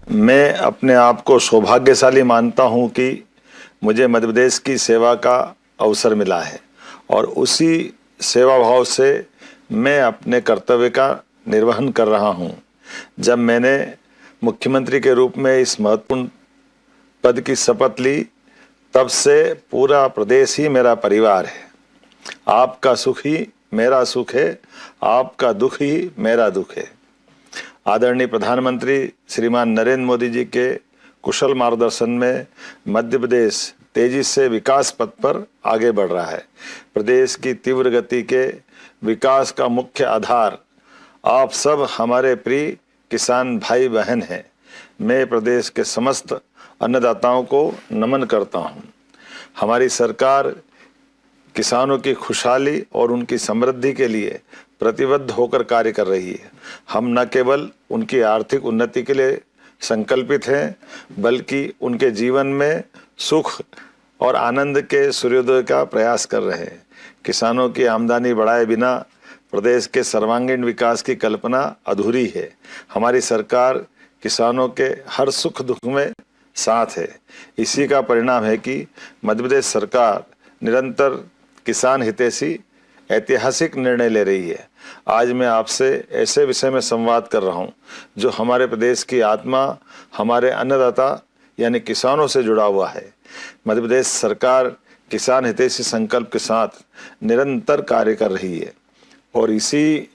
मैं अपने आप को सौभाग्यशाली मानता हूं कि मुझे मध्य प्रदेश की सेवा का अवसर मिला है और उसी सेवा भाव से मैं अपने कर्तव्य का निर्वहन कर रहा हूं। जब मैंने मुख्यमंत्री के रूप में इस महत्वपूर्ण पद की शपथ ली, तब से पूरा प्रदेश ही मेरा परिवार है। आपका सुख ही मेरा सुख है, आपका दुख ही मेरा दुख है। आदरणीय प्रधानमंत्री श्रीमान नरेंद्र मोदी जी के कुशल मार्गदर्शन में मध्य प्रदेश तेजी से विकास पथ पर आगे बढ़ रहा है। प्रदेश की तीव्र गति के विकास का मुख्य आधार आप सब हमारे प्रिय किसान भाई बहन हैं। मैं प्रदेश के समस्त अन्नदाताओं को नमन करता हूं। हमारी सरकार किसानों की खुशहाली और उनकी समृद्धि के लिए प्रतिबद्ध होकर कार्य कर रही है। हम न केवल उनकी आर्थिक उन्नति के लिए संकल्पित हैं, बल्कि उनके जीवन में सुख और आनंद के सूर्योदय का प्रयास कर रहे हैं। किसानों की आमदनी बढ़ाए बिना प्रदेश के सर्वांगीण विकास की कल्पना अधूरी है। हमारी सरकार किसानों के हर सुख दुख में साथ है। इसी का परिणाम है कि मध्य प्रदेश सरकार निरंतर किसान हितैषी ऐतिहासिक निर्णय ले रही है। आज मैं आपसे ऐसे विषय में संवाद कर रहा हूं जो हमारे प्रदेश की आत्मा, हमारे अन्नदाता यानी किसानों से जुड़ा हुआ है। मध्य प्रदेश सरकार किसान हितैषी संकल्प के साथ निरंतर कार्य कर रही है और इसी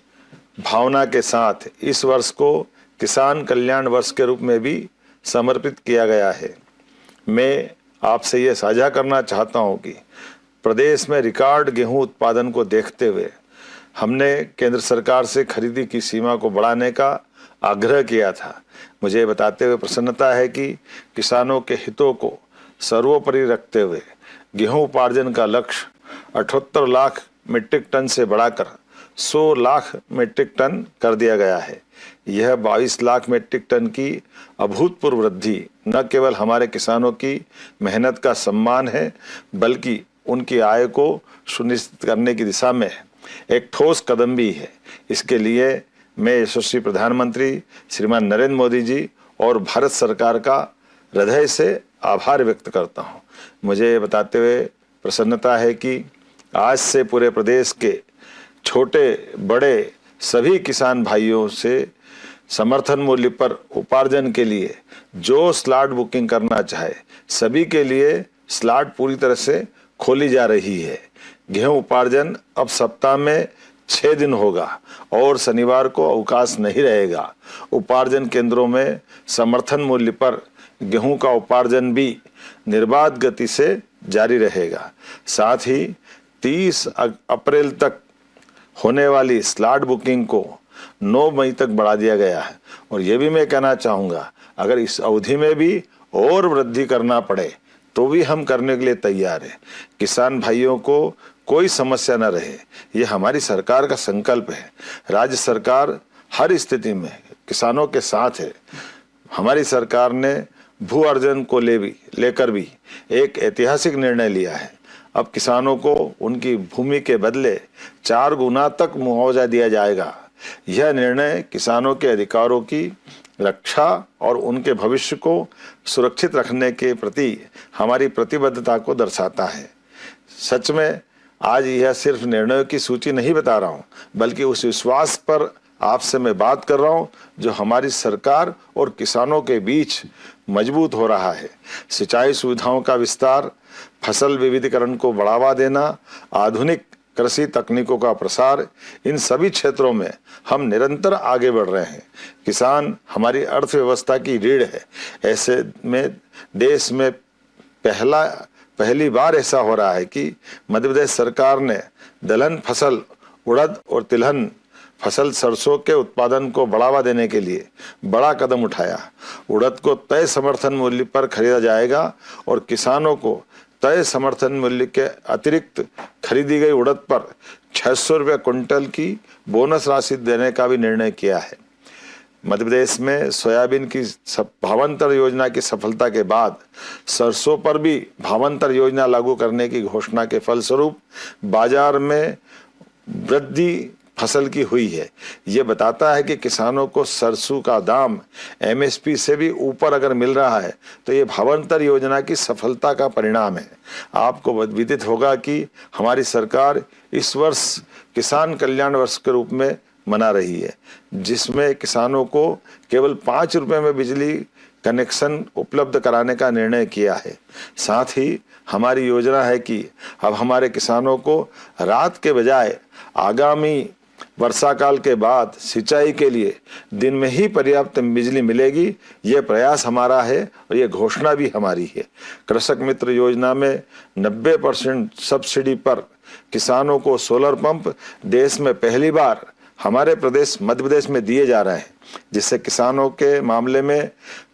भावना के साथ इस वर्ष को किसान कल्याण वर्ष के रूप में भी समर्पित किया गया है। मैं आपसे ये साझा करना चाहता हूं कि प्रदेश में रिकॉर्ड गेहूं उत्पादन को देखते हुए हमने केंद्र सरकार से खरीदी की सीमा को बढ़ाने का आग्रह किया था। मुझे बताते हुए प्रसन्नता है कि किसानों के हितों को सर्वोपरि रखते हुए गेहूं उपार्जन का लक्ष्य 78 लाख मीट्रिक टन से बढ़ाकर 100 लाख मीट्रिक टन कर दिया गया है। यह 22 लाख मीट्रिक टन की अभूतपूर्व वृद्धि न केवल हमारे किसानों की मेहनत का सम्मान है, बल्कि उनकी आय को सुनिश्चित करने की दिशा में एक ठोस कदम भी है। इसके लिए मैं यशस्वी प्रधानमंत्री श्रीमान नरेंद्र मोदी जी और भारत सरकार का हृदय से आभार व्यक्त करता हूं। मुझे ये बताते हुए प्रसन्नता है कि आज से पूरे प्रदेश के छोटे बड़े सभी किसान भाइयों से समर्थन मूल्य पर उपार्जन के लिए जो स्लॉट बुकिंग करना चाहे, सभी के लिए स्लॉट पूरी तरह से खोली जा रही है। गेहूं उपार्जन अब सप्ताह में 6 दिन होगा और शनिवार को अवकाश नहीं रहेगा। उपार्जन केंद्रों में समर्थन मूल्य पर गेहूं का उपार्जन भी निर्बाध गति से जारी रहेगा। साथ ही 30 अप्रैल तक होने वाली स्लॉट बुकिंग को 9 मई तक बढ़ा दिया गया है। और ये भी मैं कहना चाहूँगा, अगर इस अवधि में भी और वृद्धि करना पड़े तो भी हम करने के लिए तैयार हैं। किसान भाइयों को कोई समस्या न रहे, ये हमारी सरकार का संकल्प है। राज्य सरकार हर स्थिति में किसानों के साथ है। हमारी सरकार ने भू अर्जन को लेकर भी एक ऐतिहासिक निर्णय लिया है। अब किसानों को उनकी भूमि के बदले 4 गुना तक मुआवजा दिया जाएगा। यह निर्णय किसानों के अधिकारों की रक्षा और उनके भविष्य को सुरक्षित रखने के प्रति हमारी प्रतिबद्धता को दर्शाता है। सच में आज यह सिर्फ निर्णयों की सूची नहीं बता रहा हूं, बल्कि उस विश्वास पर आपसे मैं बात कर रहा हूं जो हमारी सरकार और किसानों के बीच मजबूत हो रहा है। सिंचाई सुविधाओं का विस्तार, फसल विविधीकरण को बढ़ावा देना, आधुनिक कृषि तकनीकों का प्रसार, इन सभी क्षेत्रों में हम निरंतर आगे बढ़ रहे हैं। किसान हमारी अर्थव्यवस्था की रीढ़ है। ऐसे में देश में पहली बार ऐसा हो रहा है कि मध्य प्रदेश सरकार ने दलहन फसल उड़द और तिलहन फसल सरसों के उत्पादन को बढ़ावा देने के लिए बड़ा कदम उठाया। उड़द को तय समर्थन मूल्य पर खरीदा जाएगा और किसानों को तय समर्थन मूल्य के अतिरिक्त खरीदी गई उड़द पर 600 रुपये क्विंटल की बोनस राशि देने का भी निर्णय किया है। मध्य प्रदेश में सोयाबीन की भावांतर योजना की सफलता के बाद सरसों पर भी भावांतर योजना लागू करने की घोषणा के फलस्वरूप बाजार में वृद्धि फसल की हुई है। ये बताता है कि किसानों को सरसों का दाम MSP से भी ऊपर अगर मिल रहा है तो ये भावांतर योजना की सफलता का परिणाम है। आपको विदित होगा कि हमारी सरकार इस वर्ष किसान कल्याण वर्ष के रूप में मना रही है, जिसमें किसानों को केवल 5 रुपए में बिजली कनेक्शन उपलब्ध कराने का निर्णय किया है। साथ ही हमारी योजना है कि अब हमारे किसानों को रात के बजाय आगामी वर्षा काल के बाद सिंचाई के लिए दिन में ही पर्याप्त बिजली मिलेगी। ये प्रयास हमारा है और ये घोषणा भी हमारी है। कृषक मित्र योजना में 90% सब्सिडी पर किसानों को सोलर पंप देश में पहली बार हमारे प्रदेश मध्य प्रदेश में दिए जा रहे हैं, जिससे किसानों के मामले में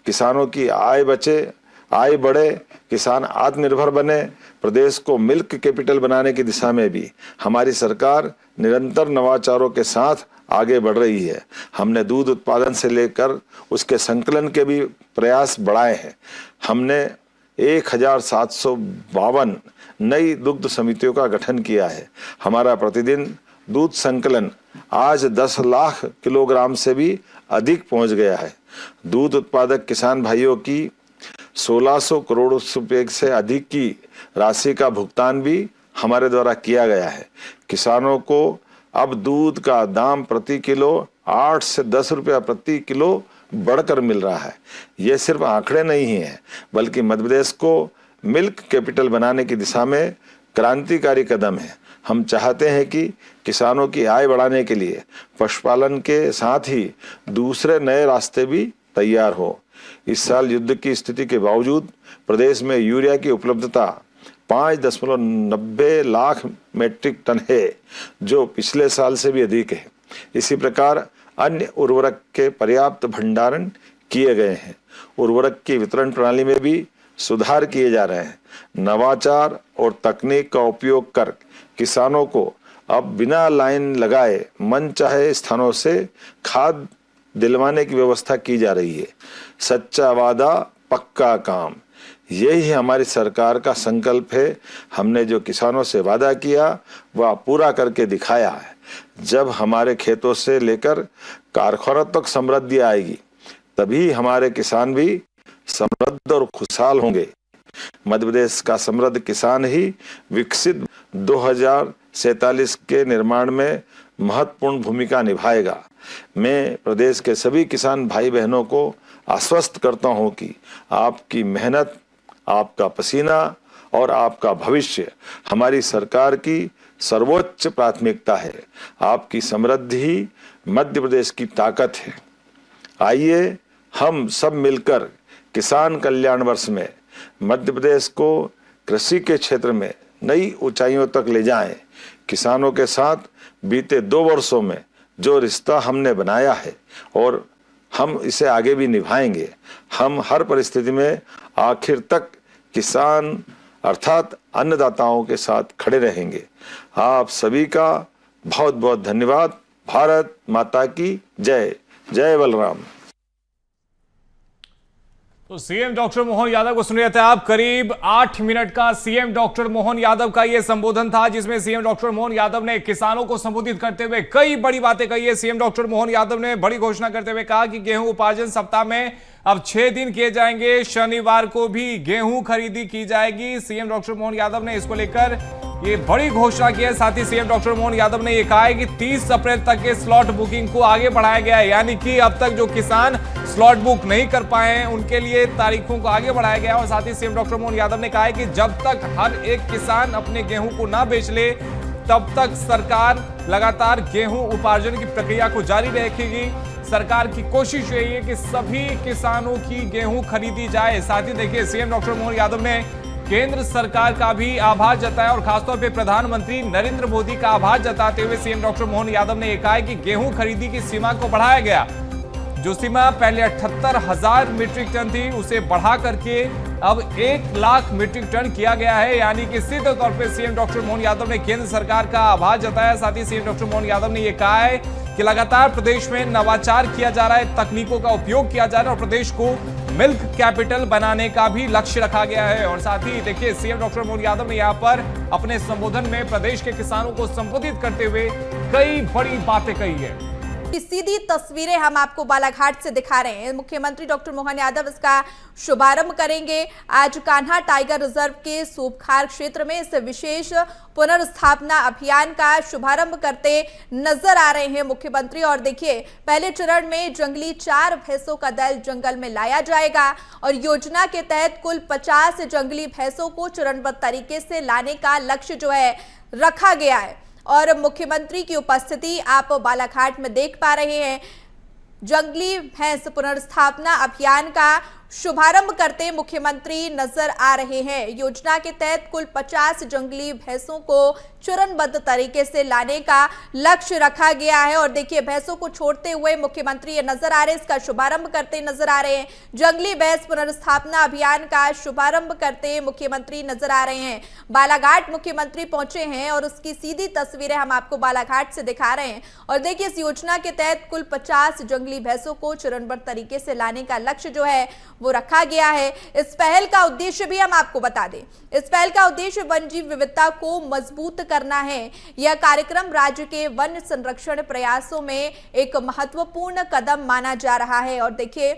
किसानों की आय बचे, आय बढ़े, किसान आत्मनिर्भर बने। प्रदेश को मिल्क कैपिटल बनाने की दिशा में भी हमारी सरकार निरंतर नवाचारों के साथ आगे बढ़ रही है। हमने दूध उत्पादन से लेकर उसके संकलन के भी प्रयास बढ़ाए हैं। हमने 1752 नई दुग्ध समितियों का गठन किया है। हमारा प्रतिदिन दूध संकलन आज 10 लाख किलोग्राम से भी अधिक पहुंच गया है। दूध उत्पादक किसान भाइयों की 1600 करोड़ रुपए से अधिक की राशि का भुगतान भी हमारे द्वारा किया गया है। किसानों को अब दूध का दाम प्रति किलो 8 से 10 रुपया प्रति किलो बढ़कर मिल रहा है। ये सिर्फ आंकड़े नहीं हैं, बल्कि मध्य प्रदेश को मिल्क कैपिटल बनाने की दिशा में क्रांतिकारी कदम है। हम चाहते हैं कि किसानों की आय बढ़ाने के लिए पशुपालन के साथ ही दूसरे नए रास्ते भी तैयार हो। इस साल युद्ध की स्थिति के बावजूद प्रदेश में यूरिया की उपलब्धता 5.90 लाख मीट्रिक टन है, जो पिछले साल से भी अधिक है। इसी प्रकार अन्य उर्वरक के पर्याप्त भंडारण किए गए हैं। उर्वरक की वितरण प्रणाली में भी सुधार किए जा रहे हैं। नवाचार और तकनीक का उपयोग कर किसानों को अब बिना लाइन लगाए मनचाहे स्थानों से खाद दिलवाने की व्यवस्था की जा रही है। सच्चा वादा पक्का काम, यही हमारी सरकार का संकल्प है। हमने जो किसानों से वादा किया वह पूरा करके दिखाया है। जब हमारे खेतों से लेकर कारखानों तक समृद्धि आएगी, तभी हमारे किसान भी समृद्ध और खुशहाल होंगे। मध्य प्रदेश का समृद्ध किसान ही विकसित 2047 के निर्माण में महत्वपूर्ण भूमिका निभाएगा। मैं प्रदेश के सभी किसान भाई बहनों को आश्वस्त करता हूं कि आपकी मेहनत, आपका पसीना और आपका भविष्य हमारी सरकार की सर्वोच्च प्राथमिकता है। आपकी समृद्धि ही मध्य प्रदेश की ताकत है। आइए हम सब मिलकर किसान कल्याण वर्ष में मध्य प्रदेश को कृषि के क्षेत्र में नई ऊंचाइयों तक ले जाएं। किसानों के साथ बीते 2 वर्षों में जो रिश्ता हमने बनाया है और हम इसे आगे भी निभाएंगे। हम हर परिस्थिति में आखिर तक किसान अर्थात अन्नदाताओं के साथ खड़े रहेंगे। आप सभी का बहुत बहुत धन्यवाद। भारत माता की जय। जय बलराम। तो सीएम डॉक्टर मोहन यादव को सुन रहे थे आप। करीब 8 मिनट का सीएम डॉक्टर मोहन यादव का यह संबोधन था, जिसमें सीएम डॉक्टर मोहन यादव ने किसानों को संबोधित करते हुए कई बड़ी बातें कही है। सीएम डॉक्टर मोहन यादव ने बड़ी घोषणा करते हुए कहा कि गेहूं उपार्जन सप्ताह में अब 6 दिन किए जाएंगे। शनिवार को भी गेहूं खरीदी की जाएगी। सीएम डॉक्टर मोहन यादव ने इसको लेकर ये बड़ी घोषणा की है। साथ ही सीएम डॉक्टर मोहन यादव ने यह कहा है कि 30 अप्रैल तक के स्लॉट बुकिंग को आगे बढ़ाया गया है, यानी कि अब तक जो किसान स्लॉट बुक नहीं कर पाए हैं उनके लिए तारीखों को आगे बढ़ाया गया। और साथ ही सीएम डॉक्टर मोहन यादव ने कहा है कि जब तक हर एक किसान अपने गेहूं को ना बेच ले, तब तक सरकार लगातार गेहूं उपार्जन की प्रक्रिया को जारी रखेगी। सरकार की कोशिश यही है कि सभी किसानों की गेहूं खरीदी जाए। साथ ही देखिए, सीएम डॉक्टर मोहन यादव ने केंद्र सरकार का भी आभार जताया और खासतौर पे प्रधानमंत्री नरेंद्र मोदी का आभार जताते हुए सीएम डॉक्टर मोहन यादव ने कहा है कि गेहूं खरीदी की सीमा को बढ़ाया गया। जो सीमा पहले 78,000 मीट्रिक टन थी, उसे बढ़ा करके अब 1 लाख मीट्रिक टन किया गया है, यानी कि सीधे तौर पे सीएम डॉक्टर मोहन यादव ने केंद्र सरकार का आभार जताया। साथ ही सीएम डॉक्टर मोहन यादव ने यह कहा है कि लगातार प्रदेश में नवाचार किया जा रहा है, तकनीकों का उपयोग किया जा रहा है और प्रदेश को मिल्क कैपिटल बनाने का भी लक्ष्य रखा गया है। और साथ ही देखिए सीएम डॉक्टर मोहन यादव ने यहां पर अपने संबोधन में प्रदेश के किसानों को संबोधित करते हुए कई बड़ी बातें कही है। सीधी तस्वीरें हम आपको बालाघाट से दिखा रहे हैं। मुख्यमंत्री डॉक्टर मोहन यादव इसका शुभारंभ करेंगे। आज कान्हा टाइगर रिजर्व के सूपखार क्षेत्र में इस विशेष पुनर्स्थापना अभियान का शुभारंभ करते नजर आ रहे हैं मुख्यमंत्री। और देखिए पहले चरण में जंगली 4 भैंसों का दल जंगल में लाया जाएगा और योजना के तहत कुल 50 जंगली भैंसों को चरणबद्ध तरीके से लाने का लक्ष्य जो है रखा गया है। और मुख्यमंत्री की उपस्थिति आप बालाघाट में देख पा रहे हैं। जंगली भैंस पुनर्स्थापना अभियान का शुभारंभ करते मुख्यमंत्री नजर आ रहे हैं। योजना के तहत कुल 50 जंगली भैंसों को चरणबद्ध तरीके से लाने का लक्ष्य रखा गया है। और देखिए भैंसों को छोड़ते हुए मुख्यमंत्री ये नजर आ रहे हैं, इसका शुभारंभ करते नजर आ रहे हैं। जंगली भैंस पुनर्स्थापना अभियान का शुभारंभ करते मुख्यमंत्री नजर आ रहे हैं। बालाघाट मुख्यमंत्री पहुंचे हैं और उसकी सीधी तस्वीरें हम आपको बालाघाट से दिखा रहे हैं। और देखिए इस योजना के तहत कुल 50 जंगली भैंसों को चरणबद्ध तरीके से लाने का लक्ष्य जो है वो रखा गया है। इस पहल का उद्देश्य भी हम आपको बता दें, इस पहल का उद्देश्य वन्यजीव विविधता को मजबूत करना है। यह कार्यक्रम राज्य के वन संरक्षण प्रयासों में एक महत्वपूर्ण कदम माना जा रहा है। और देखिए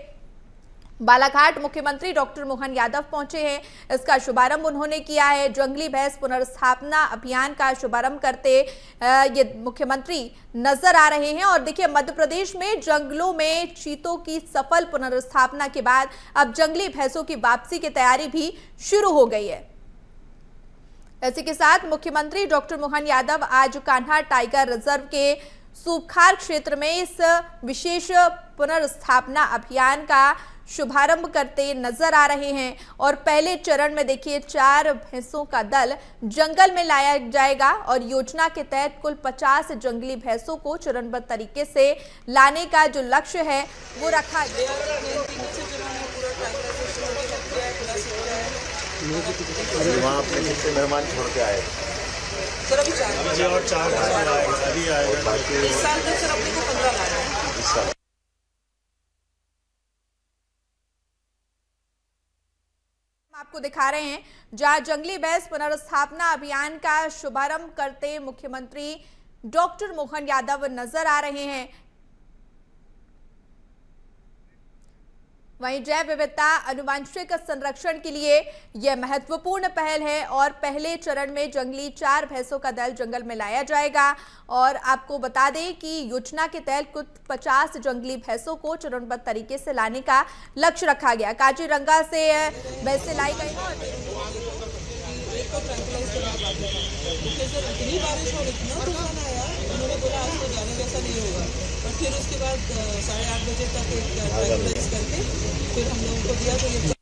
बालाघाट मुख्यमंत्री डॉक्टर मोहन यादव पहुंचे हैं, इसका शुभारंभ उन्होंने किया है। जंगली भैंस पुनर्स्थापना अभियान का शुभारंभ करते ये मुख्यमंत्री नजर आ रहे हैं। और देखिए मध्य प्रदेश में जंगलों में चीतों की सफल पुनर्स्थापना के बाद अब जंगली भैंसों की वापसी की तैयारी भी शुरू हो गई है। इसी के साथ मुख्यमंत्री डॉक्टर मोहन यादव आज कान्हा टाइगर रिजर्व के सूपखार क्षेत्र में इस विशेष पुनर्स्थापना अभियान का शुभारंभ करते नजर आ रहे हैं। और पहले चरण में देखिए 4 भैंसों का दल जंगल में लाया जाएगा और योजना के तहत कुल 50 जंगली भैंसों को चरणबद्ध तरीके से लाने का जो लक्ष्य है वो रखा गया। वहाँ अपने कितने मेहमान छोड़ के आए सर? अभी 4 और 4 अभी आएगा। इस साल में सर अपने को 15 लाना है इस साल। आपको दिखा रहे हैं जहां जंगली भैंस पुनर्स्थापना अभियान का शुभारंभ करते मुख्यमंत्री डॉक्टर मोहन यादव नजर आ रहे हैं। वहीं जैव विविधता अनुवांशिक संरक्षण के लिए यह महत्वपूर्ण पहल है। और पहले चरण में जंगली 4 भैंसों का दल जंगल में लाया जाएगा। और आपको बता दें कि योजना के तहत कुछ 50 जंगली भैंसों को चरणबद्ध तरीके से लाने का लक्ष्य रखा गया। काजीरंगा से भैंसें लाई गई इतनी बारिश और इतना तूफान आया, उन्होंने बोला आज तो जाने जैसा नहीं होगा। और फिर उसके बाद 8:30 बजे तक ट्रैंक्विलाइज करके फिर हम लोगों को दिया।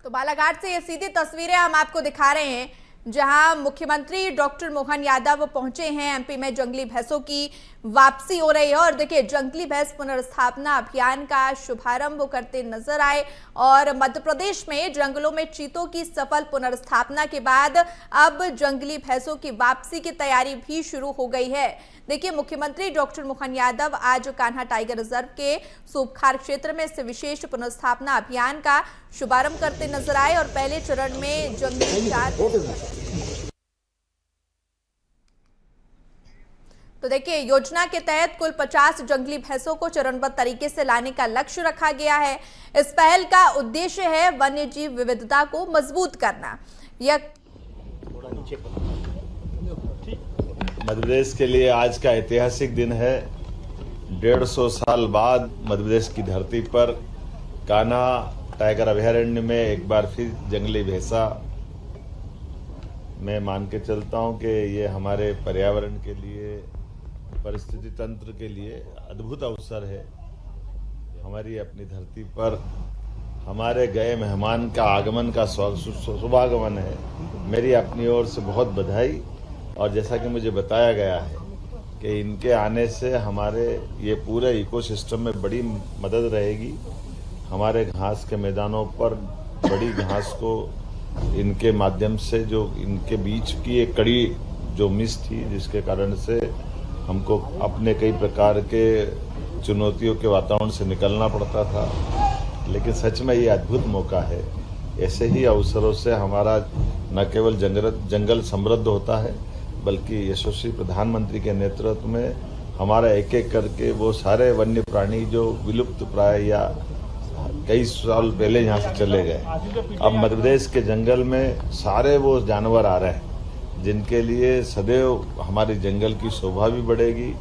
तो बालाघाट से ये सीधी तस्वीरें हम आपको दिखा रहे हैं जहां मुख्यमंत्री डॉक्टर मोहन यादव पहुंचे हैं। एमपी में जंगली भैंसों की वापसी हो रही है। और देखिए जंगली भैंस पुनर्स्थापना अभियान का शुभारंभ करते नजर आए। और मध्य प्रदेश में जंगलों में चीतों की सफल पुनर्स्थापना के बाद अब जंगली भैंसों की वापसी की तैयारी भी शुरू हो गई है। देखिए मुख्यमंत्री डॉक्टर मोहन यादव आज कान्हा टाइगर रिजर्व के सूपखार क्षेत्र में इस विशेष पुनर्स्थापना अभियान का शुभारंभ करते नजर आए। और पहले चरण में जंगली 4 तो देखिए योजना के तहत कुल 50 जंगली भैंसों को चरणबद्ध तरीके से लाने का लक्ष्य रखा गया है। इस पहल का उद्देश्य है वन्यजीव विविधता को मजबूत करना। यह मध्य प्रदेश के लिए आज का ऐतिहासिक दिन है। 150 साल बाद मध्य प्रदेश की धरती पर कान्हा टाइगर अभयारण्य में एक बार फिर जंगली भैंसा, मैं मान के चलता हूं कि ये हमारे पर्यावरण के लिए, परिस्थिति तंत्र के लिए अद्भुत अवसर है। हमारी अपनी धरती पर हमारे गए मेहमान का आगमन का शुभागमन है। मेरी अपनी ओर से बहुत बधाई। और जैसा कि मुझे बताया गया है कि इनके आने से हमारे ये पूरे इकोसिस्टम में बड़ी मदद रहेगी। हमारे घास के मैदानों पर बड़ी घास को इनके माध्यम से, जो इनके बीच की एक कड़ी जो मिस थी, जिसके कारण से हमको अपने कई प्रकार के चुनौतियों के वातावरण से निकलना पड़ता था। लेकिन सच में ये अद्भुत मौका है। ऐसे ही अवसरों से हमारा न केवल जंगल समृद्ध होता है, बल्कि यशस्वी प्रधानमंत्री के नेतृत्व में हमारा एक एक करके वो सारे वन्य प्राणी जो विलुप्त प्राय या कई साल पहले यहाँ से चले गए, अब मध्य प्रदेश के जंगल में सारे वो जानवर आ रहे हैं, जिनके लिए सदैव हमारे जंगल की शोभा भी बढ़ेगी,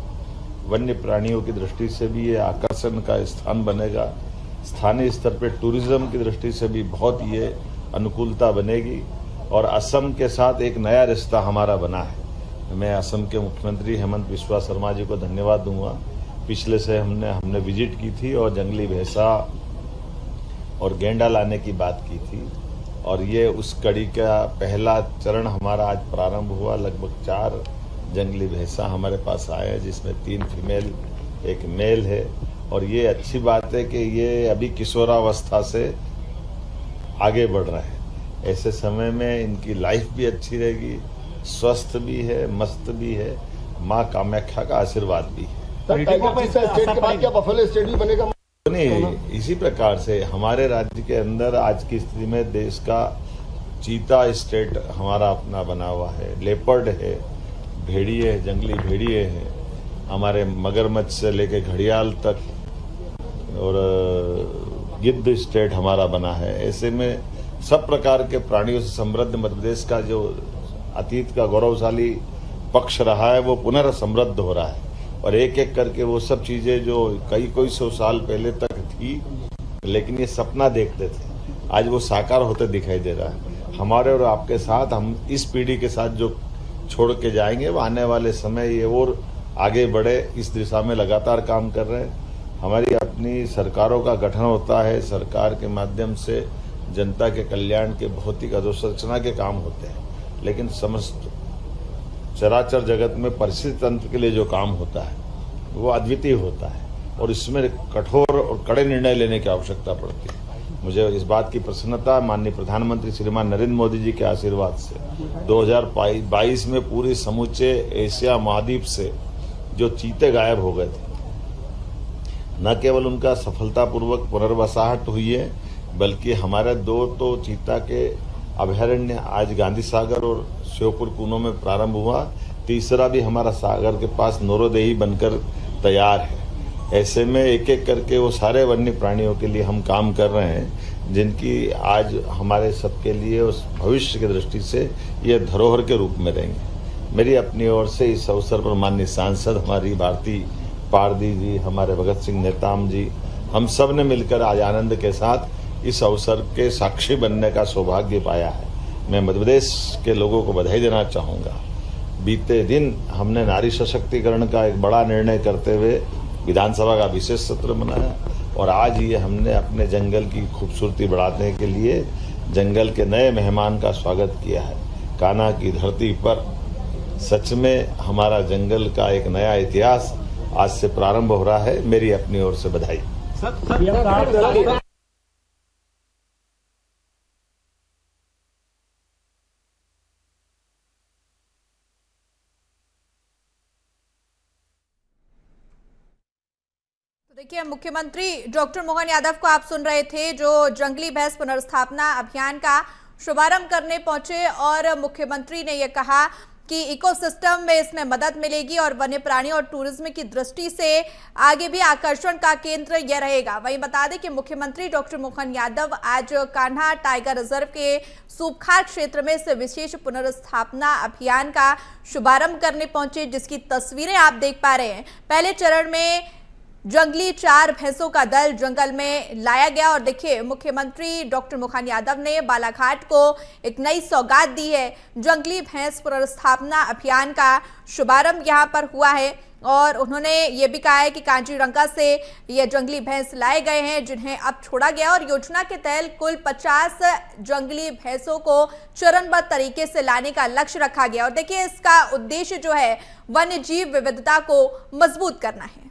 वन्य प्राणियों की दृष्टि से भी ये आकर्षण का स्थान बनेगा, स्थानीय स्तर पर टूरिज्म की दृष्टि से भी बहुत ये अनुकूलता बनेगी और असम के साथ एक नया रिश्ता हमारा बना है। मैं असम के मुख्यमंत्री हेमंत बिस्वा शर्मा जी को धन्यवाद दूंगा। पिछले से हमने विजिट की थी और जंगली भैंसा और गेंडा लाने की बात की थी और ये उस कड़ी का पहला चरण हमारा आज प्रारंभ हुआ। लगभग 4 जंगली भैंसा हमारे पास आए हैं, जिसमें 3 फीमेल 1 मेल है और ये अच्छी बात है कि ये अभी किशोरावस्था से आगे बढ़ रहे हैं। ऐसे समय में इनकी लाइफ भी अच्छी रहेगी, स्वस्थ भी है, मस्त भी है, माँ कामाख्या का आशीर्वाद भी है। स्टेट के बाद क्या बफेलो स्टेट भी बनेगा? नहीं, इसी प्रकार से हमारे राज्य के अंदर आज की स्थिति में देश का चीता स्टेट हमारा अपना बना हुआ है, लेपर्ड है, भेड़िए है, जंगली भेड़िए है, हमारे मगरमच्छ से लेके घड़ियाल तक और गिद्ध स्टेट हमारा बना है। ऐसे में सब प्रकार के प्राणियों से समृद्ध मध्य प्रदेश का जो अतीत का गौरवशाली पक्ष रहा है वो पुनर्समृद्ध हो रहा है और एक एक करके वो सब चीजें जो कई सौ साल पहले तक थी लेकिन ये सपना देखते थे, आज वो साकार होते दिखाई दे रहा है। हमारे और आपके साथ हम इस पीढ़ी के साथ जो छोड़ के जाएंगे वो आने वाले समय ये और आगे बढ़े, इस दिशा में लगातार काम कर रहे हैं। हमारी अपनी सरकारों का गठन होता है, सरकार के माध्यम से जनता के कल्याण के भौतिक अधोसंरचना के काम होते हैं, लेकिन समस्त चराचर जगत में परिस्थिति तंत्र के लिए जो काम होता है वो अद्वितीय होता है और इसमें कठोर और कड़े निर्णय लेने की आवश्यकता पड़ती है। मुझे इस बात की प्रसन्नता माननीय प्रधानमंत्री श्रीमान नरेंद्र मोदी जी के आशीर्वाद से 2022 में पूरे समूचे एशिया महाद्वीप से जो चीते गायब हो गए थे, न केवल उनका सफलतापूर्वक पुनर्वसाहट हुई है, बल्कि हमारे 2 तो चीता के अभयारण्य आज गांधी सागर और श्योपुर कूनो में प्रारंभ हुआ, तीसरा भी हमारा सागर के पास नौरोदेही बनकर तैयार है। ऐसे में एक एक करके वो सारे वन्य प्राणियों के लिए हम काम कर रहे हैं, जिनकी आज हमारे सबके लिए उस भविष्य की दृष्टि से ये धरोहर के रूप में रहेंगे। मेरी अपनी ओर से इस अवसर पर माननीय सांसद हमारी भारती पारदी जी, हमारे भगत सिंह नेताम जी, हम सब ने मिलकर आज आनंद के साथ इस अवसर के साक्षी बनने का सौभाग्य पाया है। मैं मध्य प्रदेश के लोगों को बधाई देना चाहूँगा। बीते दिन हमने नारी सशक्तिकरण का एक बड़ा निर्णय करते हुए विधानसभा का विशेष सत्र मनाया और आज ये हमने अपने जंगल की खूबसूरती बढ़ाने के लिए जंगल के नए मेहमान का स्वागत किया है। कान्हा की धरती पर सच में हमारा जंगल का एक नया इतिहास आज से प्रारंभ हो रहा है। मेरी अपनी ओर से बधाई। देखिए, मुख्यमंत्री डॉक्टर मोहन यादव को आप सुन रहे थे, जो जंगली भैंस पुनर्स्थापना अभियान का शुभारंभ करने पहुंचे और मुख्यमंत्री ने यह कहा कि इकोसिस्टम में इसमें मदद मिलेगी और वन्य प्राणियों और टूरिज्म की दृष्टि से आगे भी आकर्षण का केंद्र यह रहेगा। वहीं बता दें कि मुख्यमंत्री डॉक्टर मोहन यादव आज कान्हा टाइगर रिजर्व के सूपखार क्षेत्र में इस विशेष पुनर्स्थापना अभियान का शुभारंभ करने पहुंचे, जिसकी तस्वीरें आप देख पा रहे हैं। पहले चरण में जंगली 4 भैंसों का दल जंगल में लाया गया और देखिए, मुख्यमंत्री डॉक्टर मोहन यादव ने बालाघाट को एक नई सौगात दी है। जंगली भैंस पुनर्स्थापना अभियान का शुभारंभ यहां पर हुआ है और उन्होंने ये भी कहा है कि कांजीरंगा से ये जंगली भैंस लाए गए हैं, जिन्हें अब छोड़ा गया और योजना के तहत कुल 50 जंगली भैंसों को चरणबद्ध तरीके से लाने का लक्ष्य रखा गया और देखिए, इसका उद्देश्य जो है वन्य जीव विविधता को मजबूत करना है।